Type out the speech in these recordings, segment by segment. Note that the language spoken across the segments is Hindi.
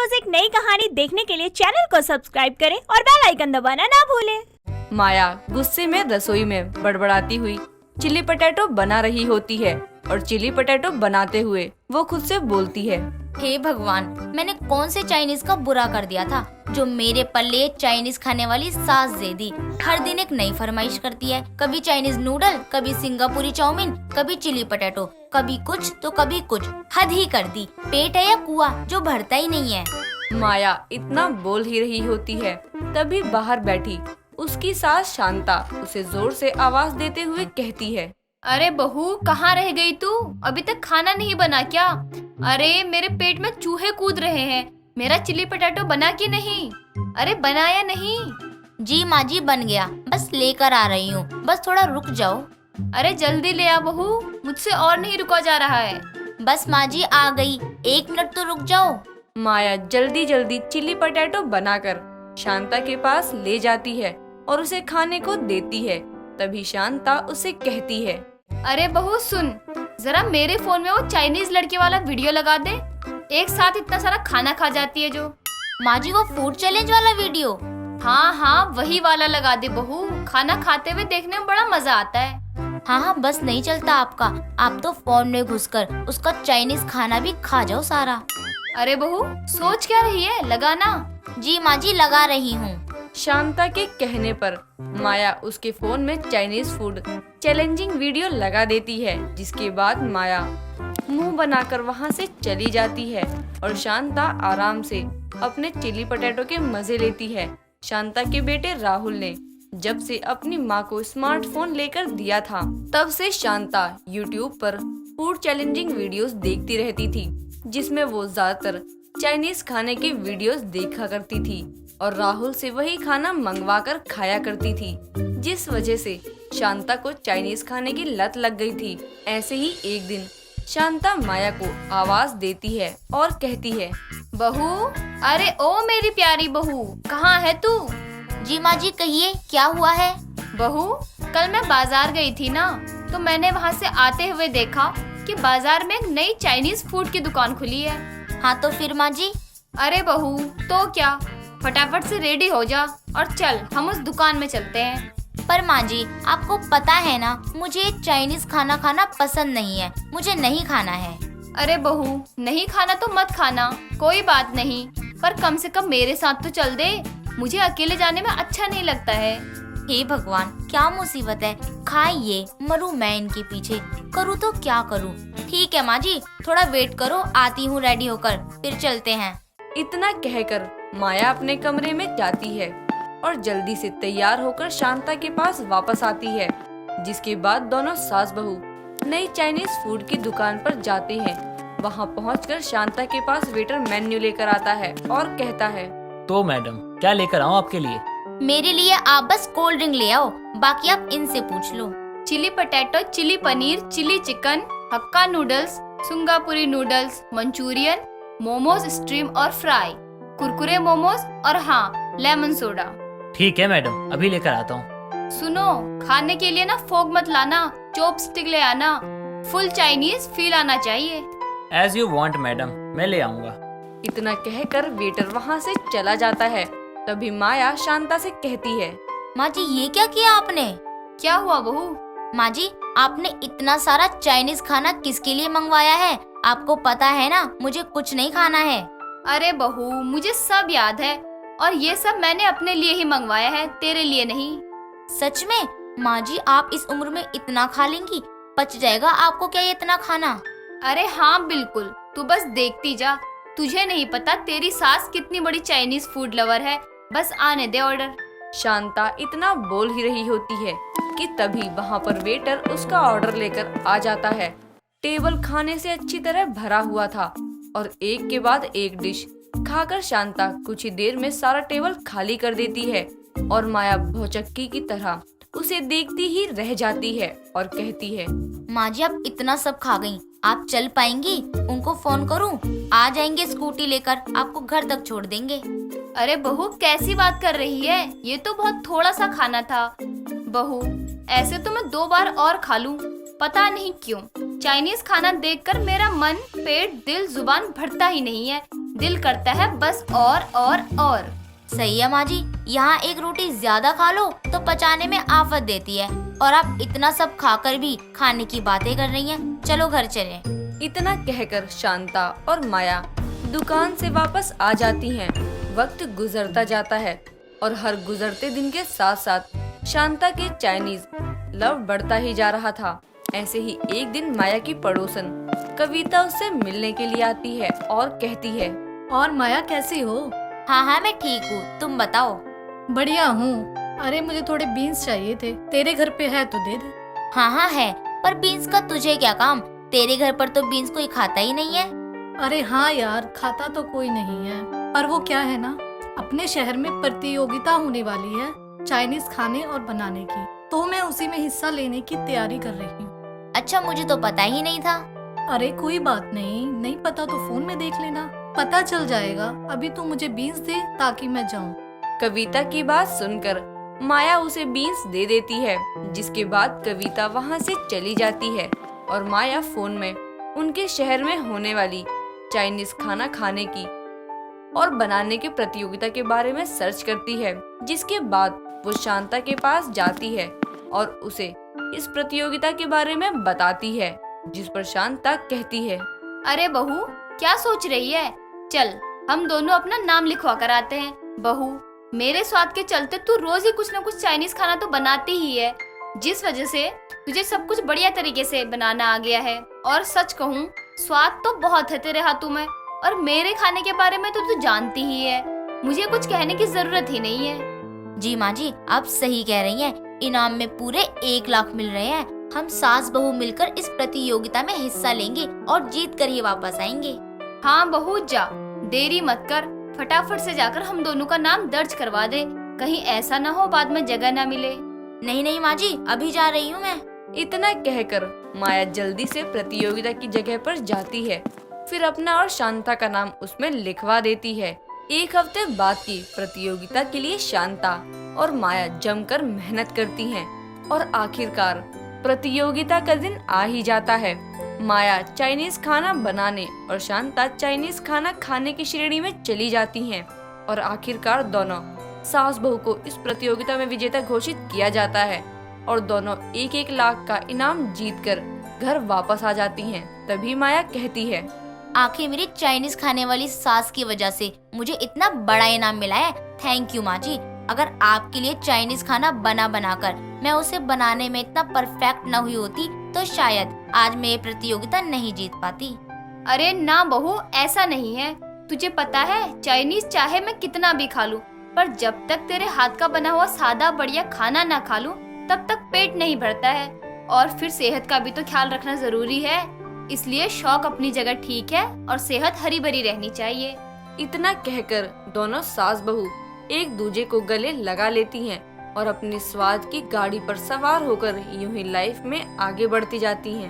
रोज एक नई कहानी देखने के लिए चैनल को सब्सक्राइब करें और बेल आइकन दबाना ना भूलें। माया गुस्से में रसोई में बड़बड़ाती हुई चिली पटेटो बना रही होती है और चिली पटेटो बनाते हुए वो खुद से बोलती है, हे भगवान, मैंने कौन से चाइनीज का बुरा कर दिया था जो मेरे पल्ले चाइनीज खाने वाली सास दे दी। हर दिन एक नई फरमाइश करती है, कभी चाइनीज नूडल, कभी सिंगापुरी चाउमीन, कभी चिली पटेटो, कभी कुछ तो कभी कुछ। हद ही कर दी। पेट है या कुआं जो भरता ही नहीं है। माया इतना बोल ही रही होती है तभी बाहर बैठी उसकी सास शांता उसे जोर से आवाज देते हुए कहती है, अरे बहू, कहाँ रह गई तू? अभी तक खाना नहीं बना क्या? अरे मेरे पेट में चूहे कूद रहे हैं। मेरा चिली पटेटो बना कि नहीं? अरे बनाया नहीं? जी माँ जी, बन गया, बस लेकर आ रही हूँ, बस थोड़ा रुक जाओ। अरे जल्दी ले आ बहू, मुझसे और नहीं रुका जा रहा है। बस माँ जी आ गई, 1 मिनट तो रुक जाओ। माया जल्दी जल्दी चिली पटेटो बनाकर शांता के पास ले जाती है और उसे खाने को देती है। तभी शांता उसे कहती है, अरे बहू सुन, जरा मेरे फोन में वो चाइनीज लड़के वाला वीडियो लगा दे। एक साथ इतना सारा खाना खा जाती है जो। माँ जी वो फूड चैलेंज वाला वीडियो? हाँ हाँ, वही वाला लगा दे बहू। खाना खाते हुए देखने में बड़ा मजा आता है। हाँ हाँ, बस नहीं चलता आपका। आप तो फोन में घुसकर उसका चाइनीज खाना भी खा जाओ सारा। अरे बहू सोच क्या रही है, लगाना। जी माँ जी लगा रही हूँ। शांता के कहने पर माया उसके फोन में चाइनीज फूड चैलेंजिंग वीडियो लगा देती है, जिसके बाद माया मुंह बनाकर वहां से चली जाती है और शांता आराम से अपने चिली पटेटो के मजे लेती है। शांता के बेटे राहुल ने जब से अपनी माँ को स्मार्टफोन लेकर दिया था तब से शांता यूट्यूब पर फूड चैलेंजिंग वीडियोस देखती रहती थी, जिसमें वो ज्यादातर चाइनीज खाने के वीडियोस देखा करती थी और राहुल से वही खाना मंगवा कर खाया करती थी, जिस वजह से शांता को चाइनीज खाने की लत लग गई थी। ऐसे ही एक दिन शांता माया को आवाज देती है और कहती है, बहू, अरे ओ मेरी प्यारी बहू, कहाँ है तू? जी माँ जी कहिए, क्या हुआ है? बहू, कल मैं बाजार गई थी ना, तो मैंने वहाँ से आते हुए देखा कि बाजार में एक नई चाइनीज फूड की दुकान खुली है। हाँ तो फिर माँ जी? अरे बहू तो क्या, फटाफट से रेडी हो जा और चल हम उस दुकान में चलते हैं। पर माँ जी आपको पता है ना, मुझे चाइनीज खाना खाना पसंद नहीं है, मुझे नहीं खाना है। अरे बहू, नहीं खाना तो मत खाना, कोई बात नहीं, पर कम से कम मेरे साथ तो चल दे। मुझे अकेले जाने में अच्छा नहीं लगता है। हे भगवान, क्या मुसीबत है, खाइए, मरूं मैं इनके पीछे, करूँ तो क्या करूँ। ठीक है माँ जी, थोड़ा वेट करो, आती हूँ रेडी होकर, फिर चलते हैं। इतना कहकर माया अपने कमरे में जाती है और जल्दी से तैयार होकर शांता के पास वापस आती है, जिसके बाद दोनों सास बहू नई चाइनीज फूड की दुकान पर जाते हैं। वहां पहुंचकर शांता के पास वेटर मेन्यू लेकर आता है और कहता है, तो मैडम क्या लेकर आऊँ आपके लिए? मेरे लिए आप बस कोल्ड ड्रिंक ले आओ, बाकी आप इनसे पूछ लो। Chilli potato, chilli paneer, chilli chicken, hakka noodles, Singapuri noodles, Manchurian, momos steam और फ्राई, कुरकुरे मोमोज और हाँ लेमन सोडा। ठीक है मैडम, अभी लेकर आता हूँ। सुनो, खाने के लिए ना फोक मत लाना, चॉपस्टिक ले आना। फुल चाइनीज फील आना चाहिए। एज यू वांट मैडम, मैं ले आऊँगा। इतना कहकर वेटर वहां से चला जाता है। तभी माया शांता से कहती है, माँ जी ये क्या किया आपने? क्या हुआ बहू? माँ जी आपने इतना सारा चाइनीज खाना किसके लिए मंगवाया है? आपको पता है ना, मुझे कुछ नहीं खाना है। अरे बहू, मुझे सब याद है और ये सब मैंने अपने लिए ही मंगवाया है, तेरे लिए नहीं। सच में? माँ जी आप इस उम्र में इतना खा लेंगी? पच जाएगा आपको क्या ये इतना खाना? अरे हाँ बिल्कुल, तू बस देखती जा। तुझे नहीं पता तेरी सास कितनी बड़ी चाइनीज फूड लवर है। बस आने दे ऑर्डर। शांता इतना बोल ही रही होती है कि तभी वहां पर वेटर उसका ऑर्डर लेकर आ जाता है। टेबल खाने से अच्छी तरह भरा हुआ था और एक के बाद एक डिश खाकर शांता कुछ ही देर में सारा टेबल खाली कर देती है और माया भौचक्की की तरह उसे देखती ही रह जाती है और कहती है, माँ जी आप इतना सब खा गयी, आप चल पाएंगी? उनको फोन करूँ? आ जाएंगे स्कूटी लेकर, आपको घर तक छोड़ देंगे। अरे बहू कैसी बात कर रही है, ये तो बहुत थोड़ा सा खाना था। बहू ऐसे तो मैं 2 बार और खा लूं, पता नहीं क्यों चाइनीज खाना देखकर मेरा मन, पेट, दिल, जुबान भरता ही नहीं है। दिल करता है बस और। सही है माँ जी, यहाँ एक रोटी ज्यादा खा लो तो पचाने में आफत देती है, और आप इतना सब खाकर भी खाने की बातें कर रही हैं। चलो घर चलें। इतना कहकर शांता और माया दुकान से वापस आ जाती हैं। वक्त गुजरता जाता है और हर गुजरते दिन के साथ साथ शांता के चाइनीज लव बढ़ता ही जा रहा था। ऐसे ही एक दिन माया की पड़ोसन कविता उससे मिलने के लिए आती है और कहती है, और माया कैसी हो? हाँ मैं ठीक हूँ, तुम बताओ। बढ़िया हूँ। अरे मुझे थोड़े बीन्स चाहिए थे, तेरे घर पे है तो दे दे। हाँ है, पर बीन्स का तुझे क्या काम? तेरे घर पर तो बीन्स कोई खाता ही नहीं है। अरे हाँ यार, खाता तो कोई नहीं है, पर वो क्या है ना, अपने शहर में प्रतियोगिता होने वाली है चाइनीज खाने और बनाने की, तो मैं उसी में हिस्सा लेने की तैयारी कर रही हूँ। अच्छा, मुझे तो पता ही नहीं था। अरे कोई बात नहीं पता तो फोन में देख लेना, पता चल जाएगा। अभी तू मुझे बीन्स दे ताकि मैं जाऊँ। कविता की बात सुनकर माया उसे बीन्स दे देती है, जिसके बाद कविता वहाँ से चली जाती है और माया फोन में उनके शहर में होने वाली चाइनीज खाना खाने की और बनाने की प्रतियोगिता के बारे में सर्च करती है। जिसके बाद वो शांता के पास जाती है और उसे इस प्रतियोगिता के बारे में बताती है, जिस पर शांता कहती है, अरे बहू, क्या सोच रही है? चल हम दोनों अपना नाम लिखवा कर आते हैं। बहू, मेरे स्वाद के चलते तू रोज ही कुछ न कुछ चाइनीज खाना तो बनाती ही है, जिस वजह से तुझे सब कुछ बढ़िया तरीके से बनाना आ गया है। और सच कहूँ, स्वाद तो बहुत है तेरे हाथों में, और मेरे खाने के बारे में तो तू जानती ही है, मुझे कुछ कहने की जरूरत ही नहीं है। जी माँ जी, आप सही कह रही हैं। इनाम में पूरे 1 लाख मिल रहे हैं। हम सास बहू मिलकर इस प्रतियोगिता में हिस्सा लेंगे और जीत कर ही वापस आएंगे। हाँ बहू, जा देरी मत कर, फटाफट से जाकर हम दोनों का नाम दर्ज करवा दे, कहीं ऐसा ना हो बाद में जगह ना मिले। नहीं माँ जी, अभी जा रही हूँ मैं। इतना कहकर माया जल्दी से प्रतियोगिता की जगह पर जाती है, फिर अपना और शांता का नाम उसमें लिखवा देती है। 1 हफ्ते बाद की प्रतियोगिता के लिए शांता और माया जमकर मेहनत करती हैं और आखिरकार प्रतियोगिता का दिन आ ही जाता है। माया चाइनीज खाना बनाने और शांता चाइनीज खाना खाने की श्रेणी में चली जाती हैं और आखिरकार दोनों सास बहू को इस प्रतियोगिता में विजेता घोषित किया जाता है और दोनों 1-1 लाख का इनाम जीतकर घर वापस आ जाती हैं। तभी माया कहती है, आखिर मेरी चाइनीज खाने वाली सास की वजह से मुझे इतना बड़ा इनाम मिला है। थैंक यू माँ जी। अगर आपके लिए चाइनीज खाना बना कर मैं उसे बनाने में इतना परफेक्ट न हुई होती तो शायद आज मैं ये प्रतियोगिता नहीं जीत पाती। अरे ना बहू, ऐसा नहीं है। तुझे पता है, चाइनीज चाहे मैं कितना भी खा लूं, पर जब तक तेरे हाथ का बना हुआ सादा बढ़िया खाना ना खा लूं, तब तक पेट नहीं भरता है। और फिर सेहत का भी तो ख्याल रखना जरूरी है, इसलिए शौक अपनी जगह ठीक है और सेहत हरी भरी रहनी चाहिए। इतना कहकर दोनों सास बहू एक दूजे को गले लगा लेती हैं और अपने स्वाद की गाड़ी पर सवार होकर यूं ही लाइफ में आगे बढ़ती जाती हैं।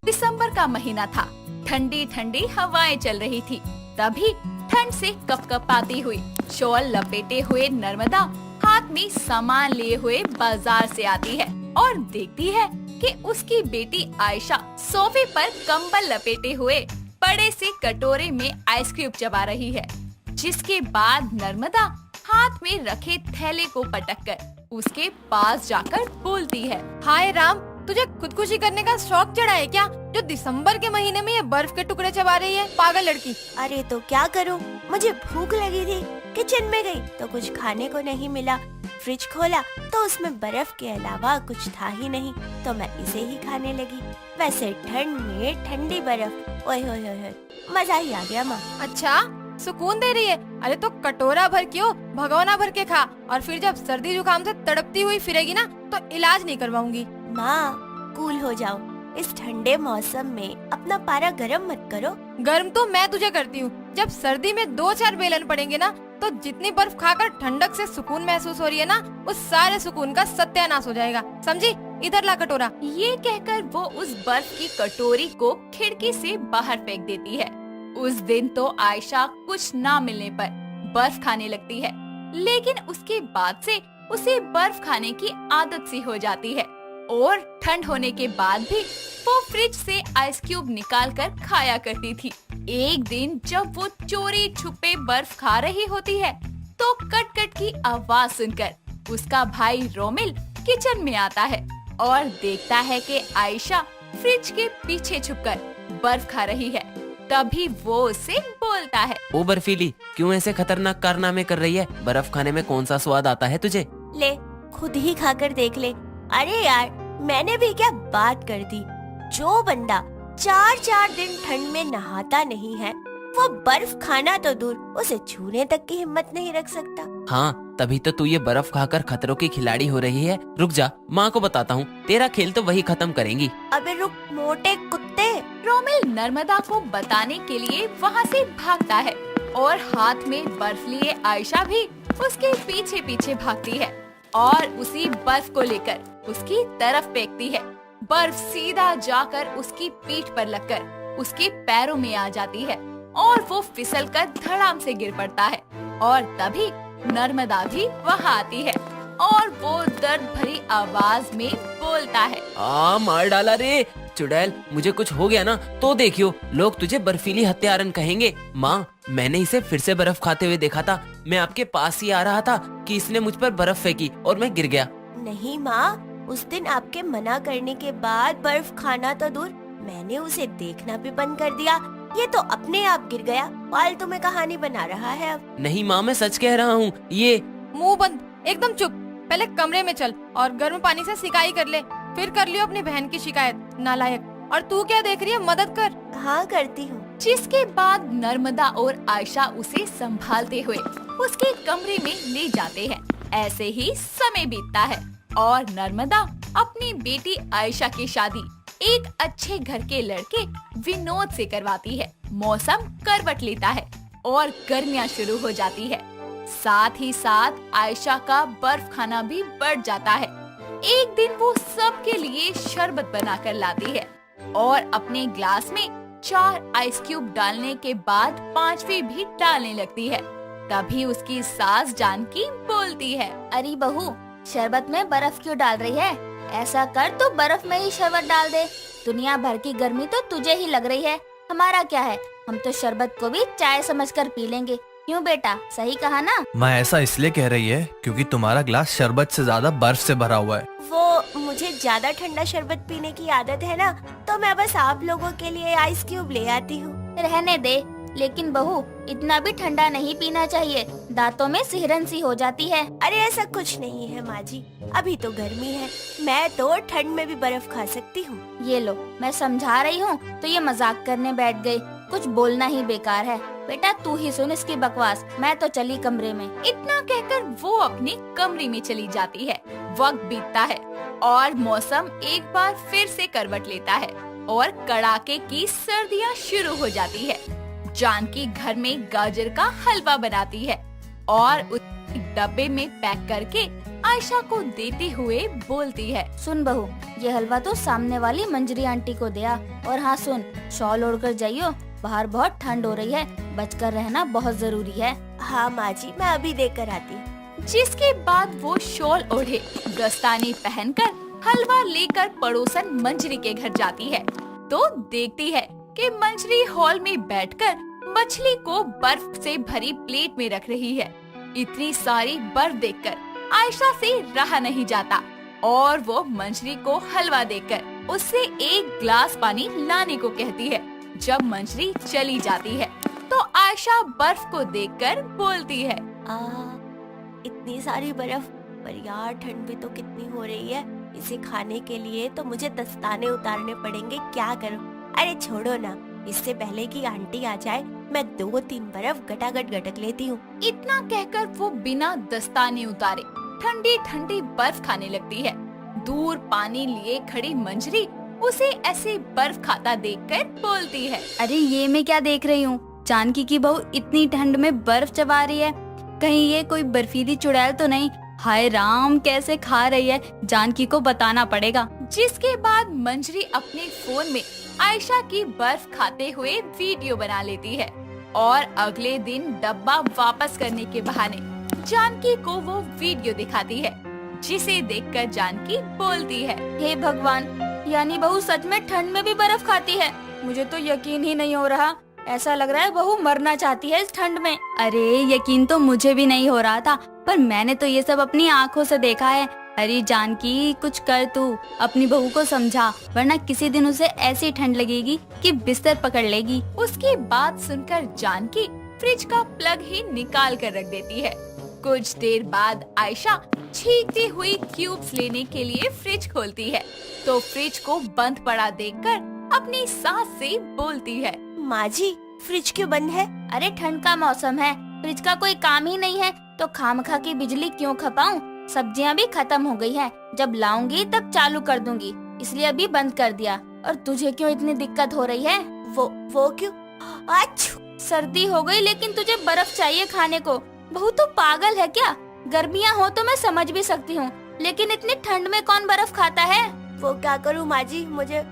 दिसंबर का महीना था, ठंडी ठंडी हवाएं चल रही थी। तभी ठंड से कपकपाती हुई शॉल लपेटे हुए नर्मदा हाथ में सामान लिए हुए बाजार से आती है और देखती है कि उसकी बेटी आयशा सोफे पर कंबल लपेटे हुए बड़े से कटोरे में आइसक्रीम चबा रही है। जिसके बाद नर्मदा हाथ में रखे थैले को पटककर उसके पास जाकर बोलती है, हाय राम, तुझे खुदकुशी करने का शौक चढ़ा है क्या, जो दिसंबर के महीने में ये बर्फ के टुकड़े चबा रही है, पागल लड़की। अरे तो क्या करूं, मुझे भूख लगी थी, किचन में गई तो कुछ खाने को नहीं मिला। फ्रिज खोला तो उसमें बर्फ के अलावा कुछ था ही नहीं, तो मैं इसे ही खाने लगी। वैसे ठंड में ठंडी बर्फ, ओए होए होए, मजा ही आ गया माँ। अच्छा, सुकून दे रही है। अरे तो कटोरा भर क्यों, भगोना भर के खा, और फिर जब सर्दी जुकाम से तड़पती हुई फिरेगी ना तो इलाज नहीं करवाऊंगी। माँ कूल हो जाओ, इस ठंडे मौसम में अपना पारा गरम मत करो। गर्म तो मैं तुझे करती हूँ। जब सर्दी में 2-4 बेलन पड़ेंगे ना, तो जितनी बर्फ खाकर ठंडक से सुकून महसूस हो रही है ना, उस सारे सुकून का सत्यानाश हो जाएगा, समझी। इधर ला कटोरा। ये कहकर वो उस बर्फ की कटोरी को खिड़की से बाहर फेंक देती है। उस दिन तो आयशा कुछ ना मिलने पर बर्फ खाने लगती है, लेकिन उसके बाद से उसे बर्फ खाने की आदत सी हो जाती है और ठंड होने के बाद भी वो फ्रिज से आइस क्यूब निकाल कर खाया करती थी। एक दिन जब वो चोरी छुपे बर्फ खा रही होती है तो कट कट की आवाज सुनकर उसका भाई रोमिल किचन में आता है और देखता है कि आयशा फ्रिज के पीछे छुपकर बर्फ खा रही है। तभी वो उससे बोलता है, ओ बर्फीली, क्यों ऐसे खतरनाक कारनामे कर रही है? बर्फ खाने में कौन सा स्वाद आता है तुझे? ले खुद ही खाकर देख ले। अरे यार, मैंने भी क्या बात कर दी। जो बंदा 4-4 दिन ठंड में नहाता नहीं है, वो बर्फ खाना तो दूर, उसे छूने तक की हिम्मत नहीं रख सकता। हाँ, तभी तो तू ये बर्फ खाकर खतरों की खिलाड़ी हो रही है। रुक जा, माँ को बताता हूँ, तेरा खेल तो वही खत्म करेंगी। अबे रुक मोटे कुत्ते। रोमिल नर्मदा को बताने के लिए वहाँ से भागता है और हाथ में बर्फ लिए आयशा भी उसके पीछे पीछे भागती है और उसी बर्फ को लेकर उसकी तरफ फेंकती है। बर्फ सीधा जाकर उसकी पीठ पर लगकर उसके पैरों में आ जाती है और वो फिसलकर धड़ाम से गिर पड़ता है। और तभी नर्मदा भी वहाँ आती है और वो दर्द भरी आवाज में बोलता है, मार डाला रे चुड़ैल, मुझे कुछ हो गया ना तो देखियो, लोग तुझे बर्फीली हत्यारन कहेंगे। माँ, मैंने इसे फिर से बर्फ खाते हुए देखा था। मैं आपके पास ही आ रहा था कि इसने मुझ पर बर्फ फेंकी और मैं गिर गया। नहीं माँ, उस दिन आपके मना करने के बाद बर्फ खाना तो दूर, मैंने उसे देखना भी बंद कर दिया। ये तो अपने आप गिर गया। फालतू में कहानी बना रहा है अब। नहीं माँ, मैं सच कह रहा हूँ। ये मुंह बंद, एकदम चुप। पहले कमरे में चल और गर्म पानी से सिकाई कर ले, फिर कर लियो अपनी बहन की शिकायत। नालायक। और तू क्या देख रही है, मदद कर। हाँ करती हूँ। जिसके बाद नर्मदा और आयशा उसे संभालते हुए उसके कमरे में ले जाते हैं। ऐसे ही समय बीतता है और नर्मदा अपनी बेटी आयशा की शादी एक अच्छे घर के लड़के विनोद से करवाती है। मौसम करवट लेता है और गर्मियाँ शुरू हो जाती है। साथ ही साथ आयशा का बर्फ खाना भी बढ़ जाता है। एक दिन वो सबके लिए शरबत बनाकर लाती है और अपने ग्लास में 4 आइस क्यूब डालने के बाद 5वीं भी डालने लगती है। तभी उसकी सास जानकी बोलती है, अरे बहू, शरबत में बर्फ क्यों डाल रही है? ऐसा कर तो बर्फ में ही शरबत डाल दे। दुनिया भर की गर्मी तो तुझे ही लग रही है, हमारा क्या है? हम तो शरबत को भी चाय समझकर पी लेंगे। क्यों बेटा, सही कहा ना? माँ ऐसा इसलिए कह रही है क्योंकि तुम्हारा ग्लास शरबत से ज्यादा बर्फ से भरा हुआ है। वो मुझे ज्यादा ठंडा शरबत पीने की आदत है ना, तो मैं बस आप लोगों के लिए आइस क्यूब ले आती हूँ। रहने दे, लेकिन बहू इतना भी ठंडा नहीं पीना चाहिए, दांतों में सिहरन सी हो जाती है। अरे ऐसा कुछ नहीं है माँ जी, अभी तो गर्मी है, मैं तो ठंड में भी बर्फ खा सकती हूँ। ये लो, मैं समझा रही हूँ तो ये मजाक करने बैठ गई। कुछ बोलना ही बेकार है। बेटा तू ही सुन इसकी बकवास, मैं तो चली कमरे में। इतना कहकर वो अपने कमरे में चली जाती है। वक्त बीतता है और मौसम एक बार फिर से करवट लेता है और कड़ाके की सर्दियाँ शुरू हो जाती है। जानकी घर में गाजर का हलवा बनाती है और उस डब्बे में पैक करके आयशा को देते हुए बोलती है, सुन बहू, ये हलवा तो सामने वाली मंजरी आंटी को दिया। और हाँ सुन, शॉल ओढ़कर जाइयो, बाहर बहुत ठंड हो रही है, बचकर रहना बहुत जरूरी है। हाँ माँ जी, मैं अभी देकर आती हूँ। जिसके बाद वो शॉल ओढ़े दस्ताने पहनकर हलवा लेकर पड़ोसन मंजरी के घर जाती है तो देखती है कि मंजरी हॉल में बैठकर मछली को बर्फ से भरी प्लेट में रख रही है। इतनी सारी बर्फ देखकर आयशा से रहा नहीं जाता और वो मंजरी को हलवा देकर उससे एक ग्लास पानी लाने को कहती है। जब मंजरी चली जाती है तो आयशा बर्फ को देखकर बोलती है, इतनी सारी बर्फ, पर यार ठंड भी तो कितनी हो रही है, इसे खाने के लिए तो मुझे दस्ताने उतारने पड़ेंगे, क्या करूं? अरे छोड़ो ना, इससे पहले कि आंटी आ जाए मैं 2-3 बर्फ गटागट गटक लेती हूँ। इतना कहकर वो बिना दस्ताने उतारे ठंडी ठंडी बर्फ खाने लगती है। दूर पानी लिए खड़ी मंजरी उसे ऐसे बर्फ खाता देखकर बोलती है, अरे ये मैं क्या देख रही हूँ? जानकी की बहू इतनी ठंड में बर्फ चबा रही है, कहीं ये कोई बर्फीली चुड़ैल तो नहीं? हाय राम, कैसे खा रही है, जानकी को बताना पड़ेगा। जिसके बाद मंजरी अपने फोन में आयशा की बर्फ खाते हुए वीडियो बना लेती है और अगले दिन डब्बा वापस करने के बहाने जानकी को वो वीडियो दिखाती है, जिसे देखकर जानकी बोलती है, हे भगवान, यानी बहू सच में ठंड में भी बर्फ खाती है? मुझे तो यकीन ही नहीं हो रहा। ऐसा लग रहा है बहू मरना चाहती है इस ठंड में। अरे यकीन तो मुझे भी नहीं हो रहा था, पर मैंने तो ये सब अपनी आंखों से देखा है। अरे जानकी कुछ कर तू, अपनी बहू को समझा, वरना किसी दिन उसे ऐसी ठंड लगेगी कि बिस्तर पकड़ लेगी। उसकी बात सुनकर जानकी फ्रिज का प्लग ही निकाल कर रख देती है। कुछ देर बाद आयशा छींकती हुई क्यूब्स लेने के लिए फ्रिज खोलती है, तो फ्रिज को बंद पड़ा देखकर अपनी सास से बोलती है, माँ जी फ्रिज क्यों बंद है? अरे ठंड का मौसम है, फ्रिज का कोई काम ही नहीं है, तो खामखा की बिजली क्यों खपाऊं? सब्जियां भी खत्म हो गई है, जब लाऊंगी तब चालू कर दूंगी, इसलिए अभी बंद कर दिया। और तुझे क्यों इतनी दिक्कत हो रही है? वो क्यों? अच्छू! सर्दी हो गई लेकिन तुझे बर्फ चाहिए खाने को। बहू तो पागल है क्या? गर्मियाँ हो तो मैं समझ भी सकती हूँ, लेकिन इतनी ठंड में कौन बर्फ खाता है? वो क्या करूँ माँ जी, मुझे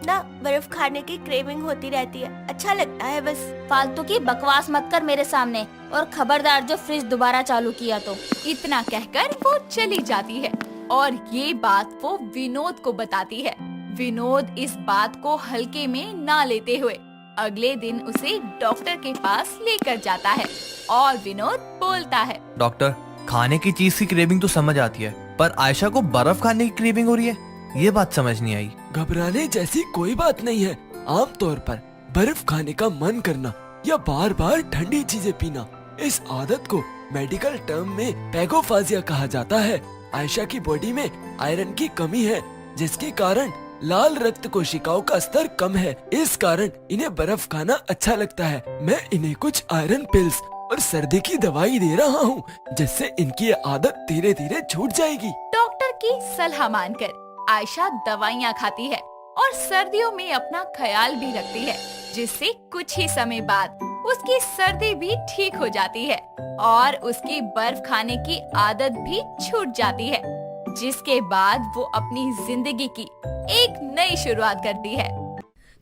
ना बर्फ खाने की क्रेविंग होती रहती है, अच्छा लगता है बस। फालतू की बकवास मत कर मेरे सामने, और खबरदार जो फ्रिज दोबारा चालू किया तो। इतना कहकर वो चली जाती है और ये बात वो विनोद को बताती है। विनोद इस बात को हल्के में ना लेते हुए अगले दिन उसे डॉक्टर के पास लेकर जाता है और विनोद बोलता है, डॉक्टर, खाने की चीज की क्रेविंग तो समझ आती है, पर आयशा को बर्फ खाने की क्रेविंग हो रही है, ये बात समझ नहीं आई। घबराने जैसी कोई बात नहीं है। आमतौर पर बर्फ खाने का मन करना या बार बार ठंडी चीजें पीना, इस आदत को मेडिकल टर्म में पैगोफाजिया कहा जाता है। आयशा की बॉडी में आयरन की कमी है, जिसके कारण लाल रक्त कोशिकाओं का स्तर कम है। इस कारण इन्हें बर्फ खाना अच्छा लगता है। मैं इन्हें कुछ आयरन पिल्स और सर्दी की दवाई दे रहा हूँ, जिससे इनकी आदत धीरे धीरे छूट जाएगी। डॉक्टर की सलाह मानकर आयशा दवाइयाँ खाती है और सर्दियों में अपना ख्याल भी रखती है, जिससे कुछ ही समय बाद उसकी सर्दी भी ठीक हो जाती है और उसकी बर्फ खाने की आदत भी छूट जाती है, जिसके बाद वो अपनी जिंदगी की एक नई शुरुआत करती है।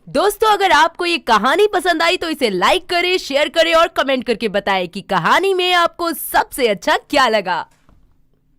दोस्तों, अगर आपको ये कहानी पसंद आई तो इसे लाइक करें, शेयर करें और कमेंट करके बताएं कि कहानी में आपको सबसे अच्छा क्या लगा।